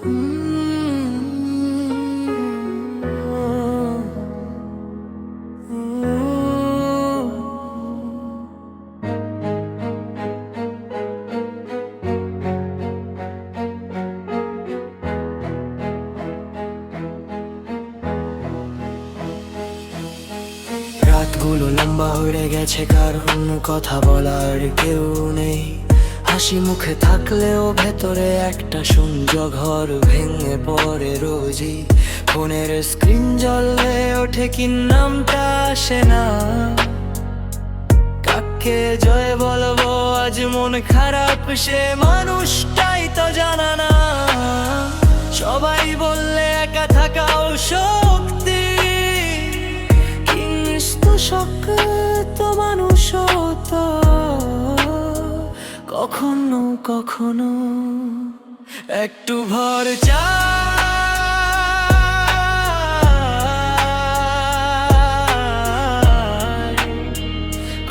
রাতগুলো লম্বা হয়ে গেছে, কারণ কথা বলার কেউ নেই। হাসি মুখে থাকলেও ভেতরে একটা শূন্য ঘর ভেঙে পড়ে রোজই। ফোনের স্ক্রিন জ্বললে ওঠে কি নামটা আসে না। কাকে জয় বলবো আজ মন খারাপ, সে মানুষটাই তো জানা না। সবাই বললে একা থাকাও শক্তি, শক্ত মানুষ তো কখনো কখনো একটু ভর চায়,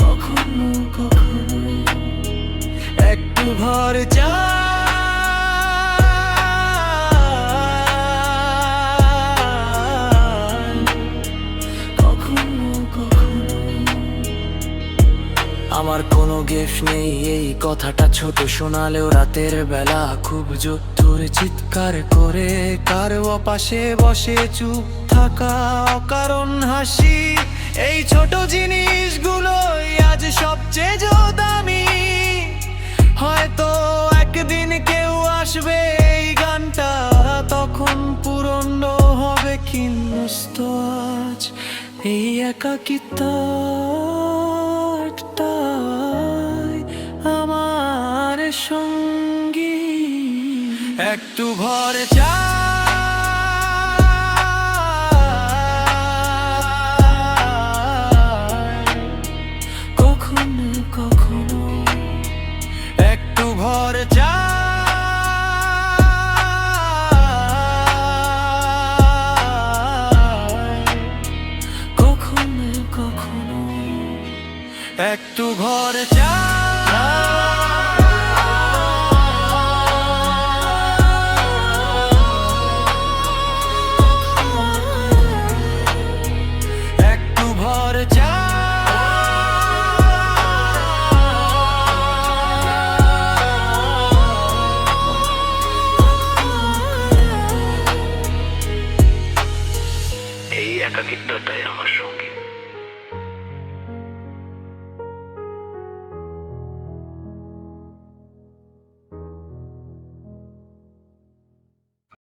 কখনো কখনো একটু ভর চায়। আমার কোনো গিফট নেই, এই কথাটা ছোট শোনালেও রাতের বেলা খুব জোর চিৎকার করে কারো পাশে বসে চুপ থাকা অকারণ হাসি। এই ছোট জিনিসগুলোই আজ সবচেয়ে দামি। হয়তো একদিন কেউ আসবে এই গানটা, তখন পুরনো হবে কিন্তু আজ এই একাকিত্ব আমার সঙ্গী। একটু ভর চায়, কখনো কখনো একটু ভর চায়।